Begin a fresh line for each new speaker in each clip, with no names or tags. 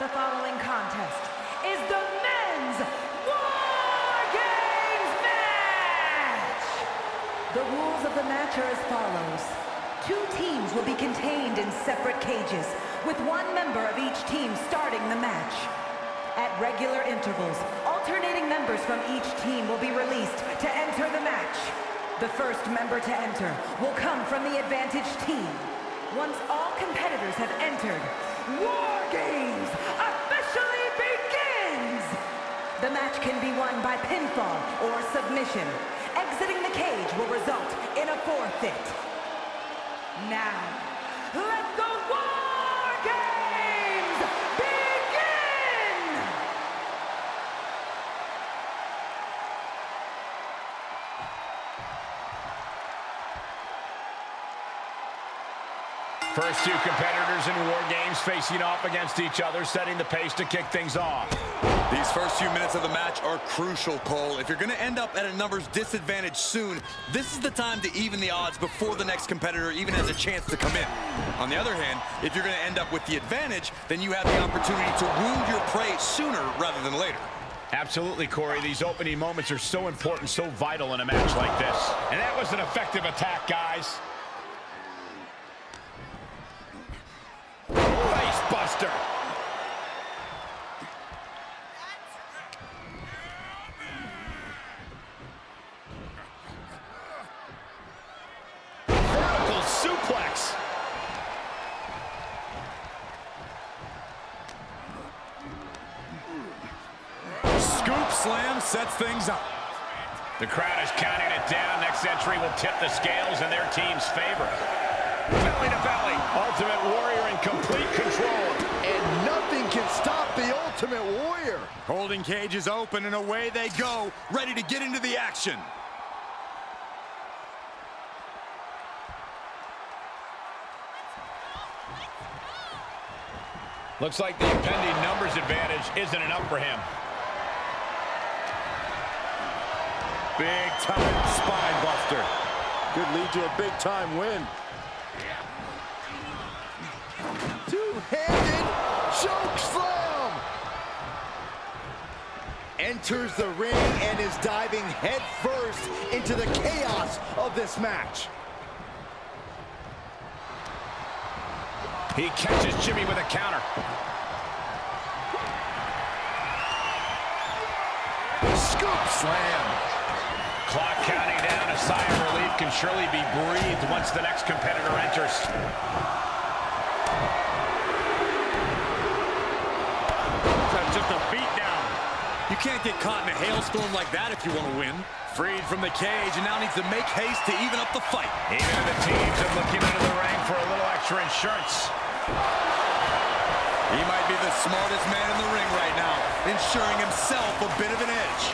the following contest is the men's Wargames match! The rules of the match are as follows. 2 teams will be contained in separate cages, with 1 member of each team starting the match. At regular intervals, alternating members from each team will be released to enter the match. The first member to enter will come from the advantaged team. Once all competitors have entered, War Games officially begins! The match can be won by pinfall or submission. Exiting the cage will result in a forfeit. Now, let the War Games begin!
First 2 competitors in War Games facing off against each other, setting the pace to kick things off.
These first few minutes of the match are crucial, Cole. If you're going to end up at a numbers disadvantage soon, this is the time to even the odds before the next competitor even has a chance to come in. On the other hand, if you're going to end up with the advantage, then you have the opportunity to wound your prey sooner rather than later.
Absolutely, Corey. These opening moments are so important, so vital in a match like this. And that was an effective attack, guys. Face buster. Vertical suplex.
Scoop slam sets things up.
The crowd is counting it down. Next entry will tip the scales in their team's favor. Belly to belly. Ultimate Warrior in complete control.
And nothing can stop the Ultimate Warrior.
Holding cage is open and away they go, ready to get into the action.
Looks like the impending numbers advantage isn't enough for him.
Big time spine buster. Could lead to a big time win. Two-handed choke slam. Enters the ring and is diving head first into the chaos of this match.
He catches Jimmy with a counter.
Scoop slam.
Clock counting down. A sigh of relief can surely be breathed once the next competitor enters.
That's just a beatdown. You can't get caught in a hailstorm like that if you want to win. Freed from the cage and now needs to make haste to even up the fight.
Even the teams are looking into the ring for a little extra insurance.
He might be the smartest man in the ring right now, ensuring himself a bit of an edge.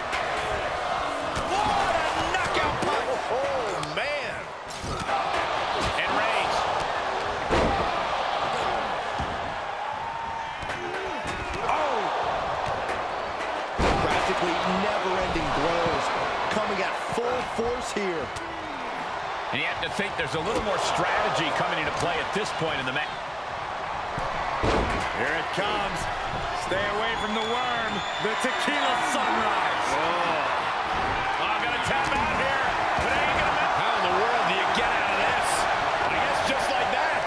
What a knockout punch!
Oh, man.
And Reigns.
Oh! Practically never-ending blows coming at full force here.
And you have to think there's a little more strategy coming into play at this point in the match.
Here it comes. Stay away from the worm. The tequila sunrise.
Oh, I'm gonna tap out here, but it ain't gonna matter. How in the world do you get out of this? I guess just like that.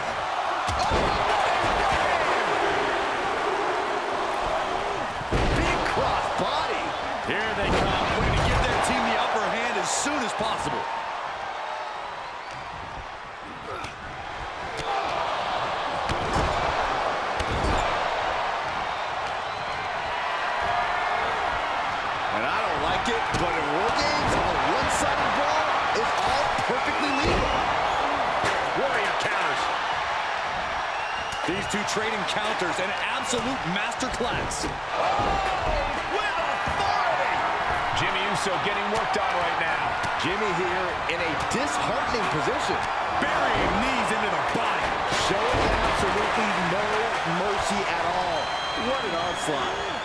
Big cross body.
Here they come, looking to give their team the upper hand as soon as possible.
And I don't like it, but in War Games, a one-sided brawl is all perfectly legal.
Warrior counters.
These two trading counters, an absolute masterclass.
With authority.
Jimmy Uso getting worked on right now.
Jimmy here in a disheartening position.
Burying knees into the body.
Showing absolutely no mercy at all. What an onslaught.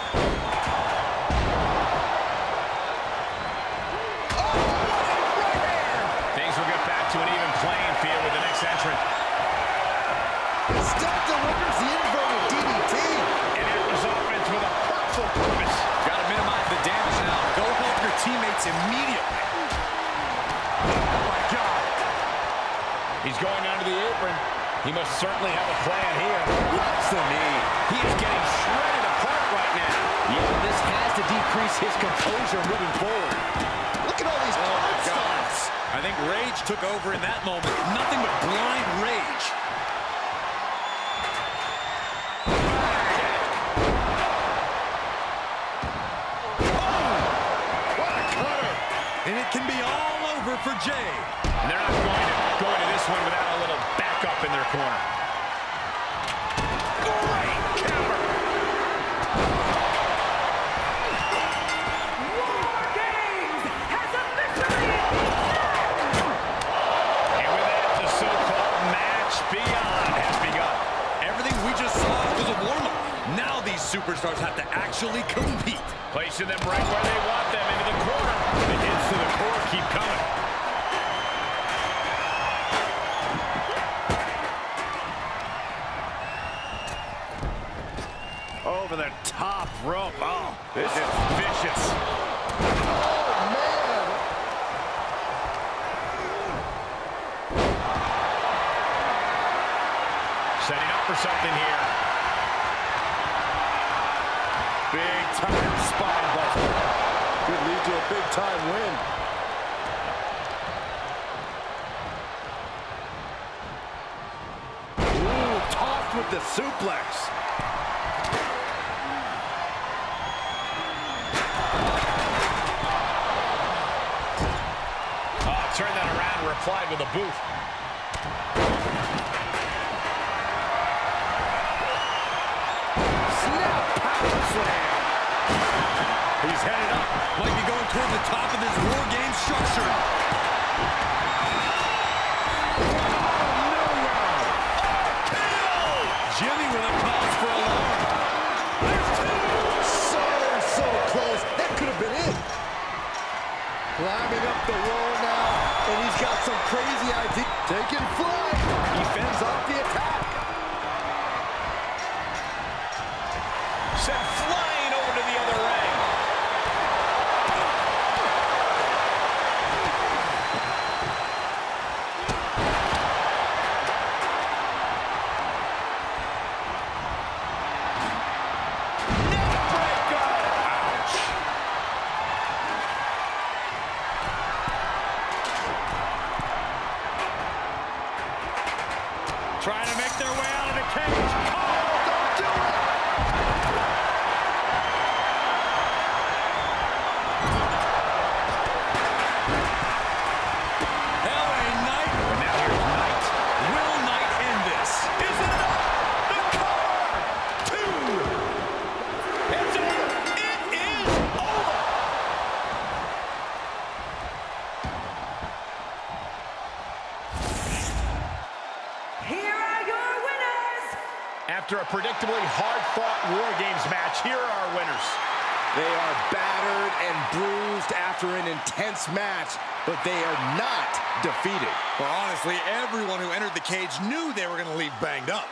Things will get back to an even playing field with the next entrant.
Step delivers the inverted DDT.
And it was all
teammates immediately. Oh, my God.
He's going down to the apron. He must certainly have a plan here. What's the knee? He is getting shredded apart right now.
Yeah, this has to decrease his composure moving forward. Look at all these stunts.
I think rage took over in that moment. Nothing but blind rage. And it can be all over for Jay.
And they're not going to go into this one without a little backup in their corner. Great counter.
Wargames has officially
And with that, the so-called match beyond has begun.
Everything we just saw was a warm-up. Now these superstars have to actually compete.
Placing them right where they want them, into the corner. The hits to the core keep coming. Over the top rope. Oh, this is vicious.
Oh, man.
Setting up for something here.
Big time spine buster. Could lead to a big time win. Ooh, tossed with the suplex.
Oh, turn that around and replied with a boot.
Snap power slam.
He's headed up. Might be going toward the top of this war game structure. Jimmy with a cause for alarm.
So close. That could have been it. Climbing up the wall now, and he's got some crazy idea. Taking flight. He fends off the attack.
Sent flying over to the other ring. Neckbreaker! Ouch. Trying to make their way out of the cage.
Don't do it.
LA Knight.
But now here's Knight.
Will Knight end this? Is it enough? The cover. Two.
It's over.
It is over.
Here are your winners!
After a predictably hard-fought War Games match, here are our winners.
They are battered and bruised after an intense match, but they are not defeated.
Well, honestly, everyone who entered the cage knew they were going to leave banged up.